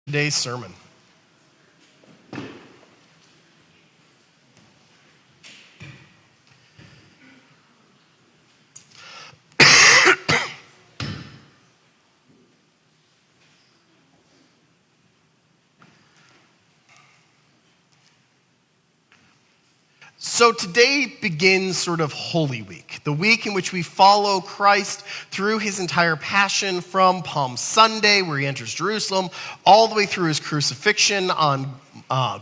Today's sermon. So today begins sort of Holy Week, the week in which we follow Christ through his entire passion from Palm Sunday, where he enters Jerusalem, all the way through his crucifixion on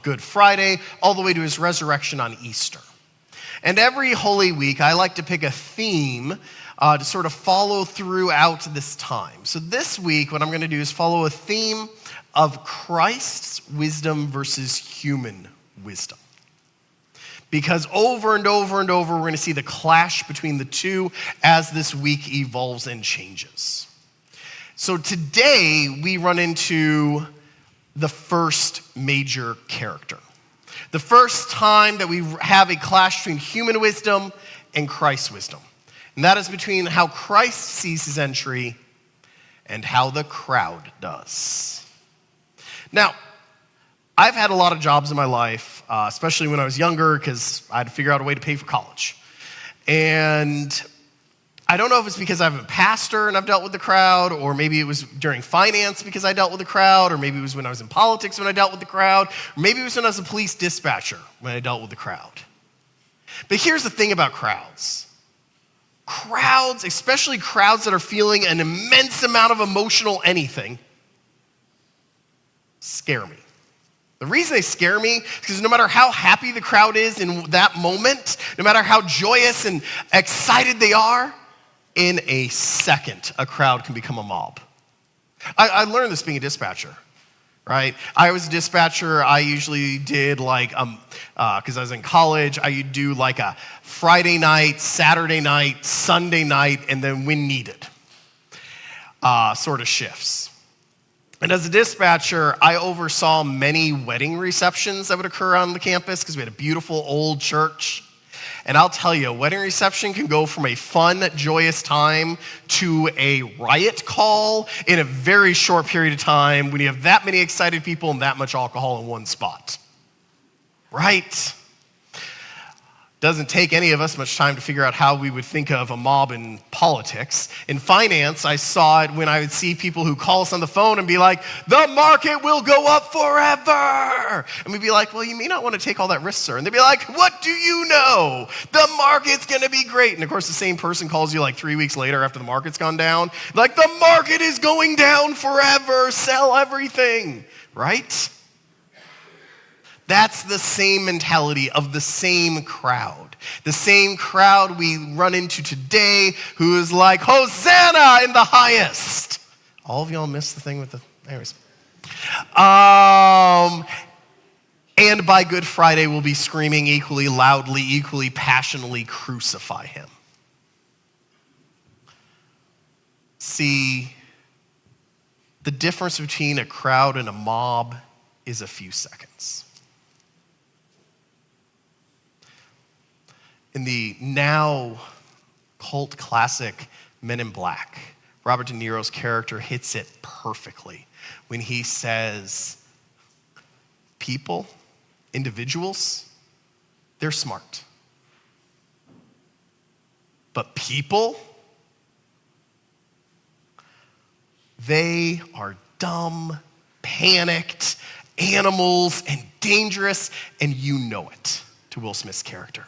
Good Friday, all the way to his resurrection on Easter. And every Holy Week, I like to pick a theme to sort of follow throughout this time. So this week, what I'm going to do is follow a theme of Christ's wisdom versus human wisdom. Because over and over and over, we're going to see the clash between the two as this week evolves and changes. So today, we run into the first major character. The first time that we have a clash between human wisdom and Christ's wisdom. And that is between how Christ sees his entry and how the crowd does. Now, I've had a lot of jobs in my life, especially when I was younger, because I had to figure out a way to pay for college. And I don't know if it's because I'm a pastor and I've dealt with the crowd, or maybe it was during finance because I dealt with the crowd, or maybe it was when I was in politics when I dealt with the crowd, or maybe it was when I was a police dispatcher when I dealt with the crowd. But here's the thing about crowds. Crowds, especially crowds that are feeling an immense amount of emotional anything, scare me. The reason they scare me is because no matter how happy the crowd is in that moment, no matter how joyous and excited they are, in a second, a crowd can become a mob. I learned this being a dispatcher, right? I was a dispatcher. I usually did because I was in college, I would do like a Friday night, Saturday night, Sunday night, and then when needed, sort of shifts. And as a dispatcher, I oversaw many wedding receptions that would occur on the campus because we had a beautiful old church. And I'll tell you, a wedding reception can go from a fun, joyous time to a riot call in a very short period of time when you have that many excited people and that much alcohol in one spot. Right? Doesn't take any of us much time to figure out how we would think of a mob in politics. In finance, I saw it when I would see people who call us on the phone and be like, the market will go up forever. And we'd be like, well, you may not want to take all that risk, sir. And they'd be like, what do you know? The market's going to be great. And of course, the same person calls you like 3 weeks later after the market's gone down. Like, the market is going down forever. Sell everything. Right? That's the same mentality of the same crowd. The same crowd we run into today who is like, Hosanna in the highest. All of y'all missed the thing with the, anyways. And by Good Friday, we'll be screaming equally loudly, equally passionately, crucify him. See, the difference between a crowd and a mob is a few seconds. In the now cult classic Men in Black, Robert De Niro's character hits it perfectly when he says, people, individuals, they're smart. But people, they are dumb, panicked animals and dangerous, and you know it, to Will Smith's character.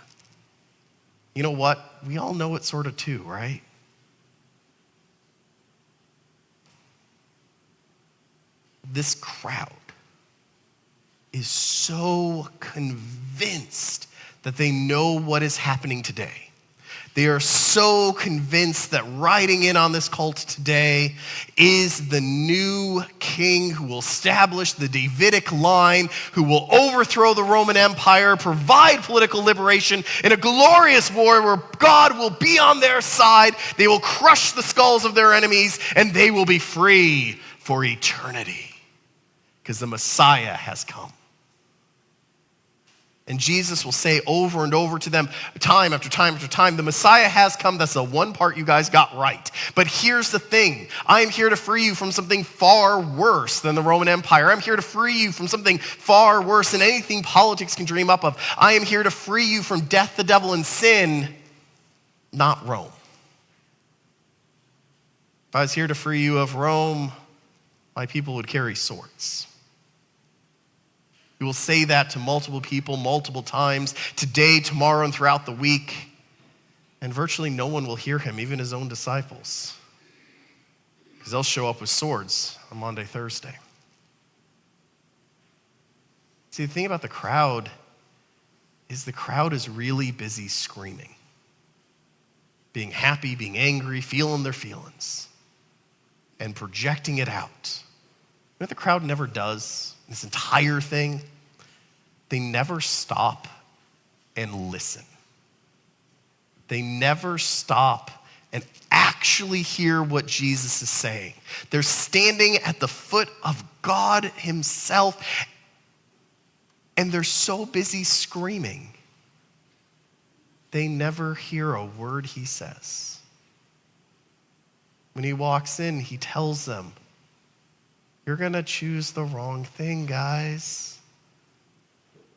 You know what? We all know it sort of too, right? This crowd is so convinced that they know what is happening today. They are so convinced that riding in on this cult today is the new king who will establish the Davidic line, who will overthrow the Roman Empire, provide political liberation in a glorious war where God will be on their side. They will crush the skulls of their enemies, and they will be free for eternity because the Messiah has come. And Jesus will say over and over to them, time after time after time, the Messiah has come. That's the one part you guys got right. But here's the thing. I am here to free you from something far worse than the Roman Empire. I'm here to free you from something far worse than anything politics can dream up of. I am here to free you from death, the devil, and sin, not Rome. If I was here to free you of Rome, my people would carry swords. He will say that to multiple people, multiple times, today, tomorrow, and throughout the week. And virtually no one will hear him, even his own disciples. Because they'll show up with swords on Monday, Thursday. See, the thing about the crowd is really busy screaming. Being happy, being angry, feeling their feelings. And projecting it out. You know what the crowd never does? This entire thing, they never stop and listen. They never stop and actually hear what Jesus is saying. They're standing at the foot of God himself, and they're so busy screaming, they never hear a word he says. When he walks in, he tells them, you're going to choose the wrong thing, guys.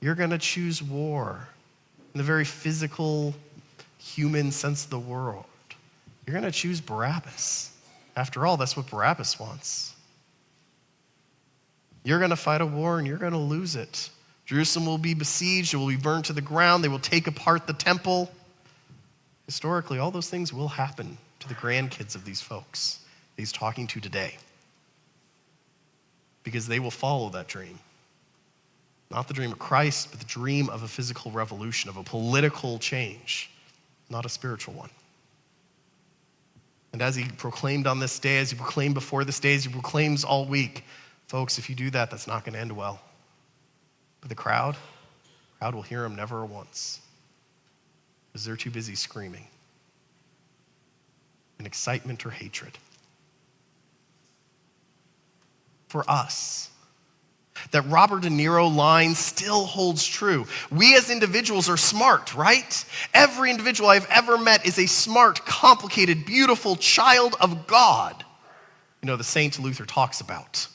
You're going to choose war in the very physical, human sense of the world. You're going to choose Barabbas. After all, that's what Barabbas wants. You're going to fight a war and you're going to lose it. Jerusalem will be besieged. It will be burned to the ground. They will take apart the temple. Historically, all those things will happen to the grandkids of these folks that he's talking to today. Because they will follow that dream. Not the dream of Christ, but the dream of a physical revolution, of a political change, not a spiritual one. And as he proclaimed on this day, as he proclaimed before this day, as he proclaims all week, folks, if you do that, that's not going to end well. But the crowd will hear him never once, because they're too busy screaming in excitement or hatred. For us, that Robert De Niro line still holds true. We as individuals are smart, right? Every individual I've ever met is a smart, complicated, beautiful child of God. You know, the saint Luther talks about.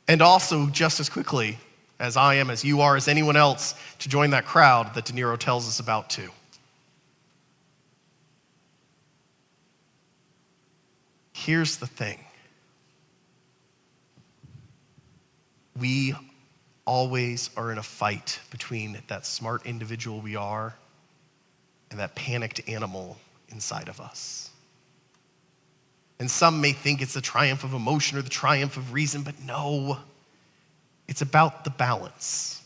And also, just as quickly as I am, as you are, as anyone else, to join that crowd that De Niro tells us about too. Here's the thing. We always are in a fight between that smart individual we are and that panicked animal inside of us. And some may think it's the triumph of emotion or the triumph of reason, but no. It's about the balance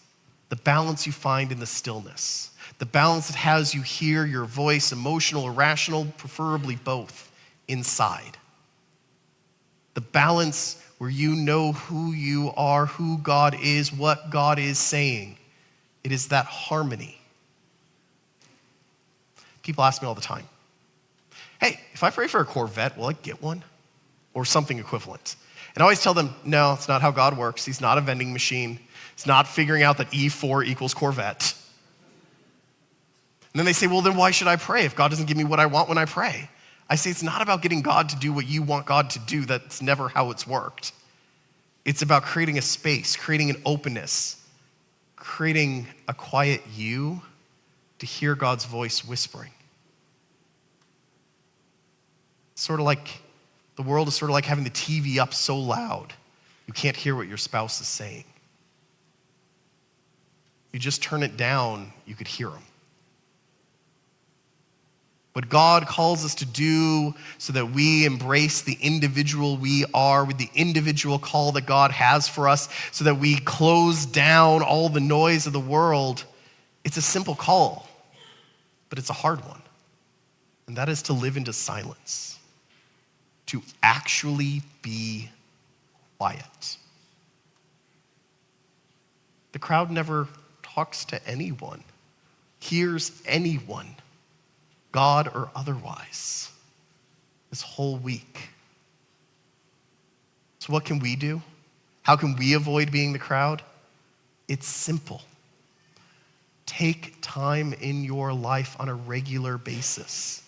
you find in the stillness, the balance that has you hear your voice, emotional or rational, preferably both, inside. The balance where you know who you are, who God is, what God is saying. It is that harmony. People ask me all the time, hey, if I pray for a Corvette, will I get one? Or something equivalent. And I always tell them, no, it's not how God works. He's not a vending machine. He's not figuring out that E4 equals Corvette. And then they say, well, then why should I pray if God doesn't give me what I want when I pray? I say it's not about getting God to do what you want God to do. That's never how it's worked. It's about creating a space, creating an openness, creating a quiet you to hear God's voice whispering. Sort of like, the world is sort of like having the TV up so loud you can't hear what your spouse is saying. You just turn it down, you could hear them. What God calls us to do so that we embrace the individual we are with the individual call that God has for us, so that we close down all the noise of the world, it's a simple call, but it's a hard one. And that is to live into silence, to actually be quiet. The crowd never talks to anyone, hears anyone, God or otherwise, this whole week. So what can we do? How can we avoid being the crowd? It's simple. Take time in your life on a regular basis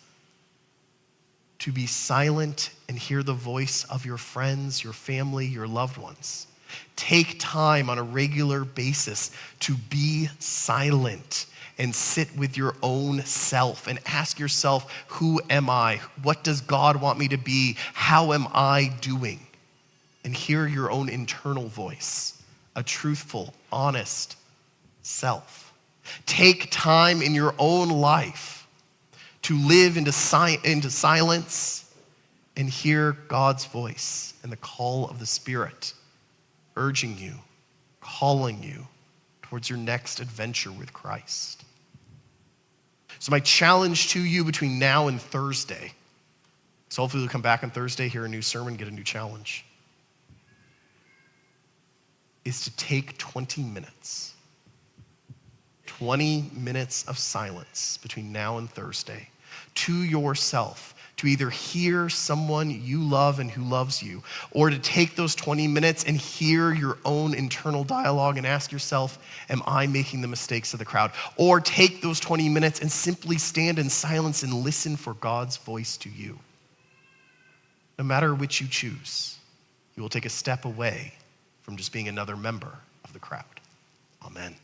to be silent and hear the voice of your friends, your family, your loved ones. Take time on a regular basis to be silent and sit with your own self and ask yourself, who am I? What does God want me to be? How am I doing? And hear your own internal voice, a truthful, honest self. Take time in your own life to live into silence and hear God's voice and the call of the Spirit urging you, calling you towards your next adventure with Christ. So my challenge to you between now and Thursday, so hopefully we'll come back on Thursday, hear a new sermon, get a new challenge, is to take 20 minutes. 20 minutes of silence between now and Thursday to yourself, to either hear someone you love and who loves you, or to take those 20 minutes and hear your own internal dialogue and ask yourself, am I making the mistakes of the crowd? Or take those 20 minutes and simply stand in silence and listen for God's voice to you. No matter which you choose, you will take a step away from just being another member of the crowd. Amen.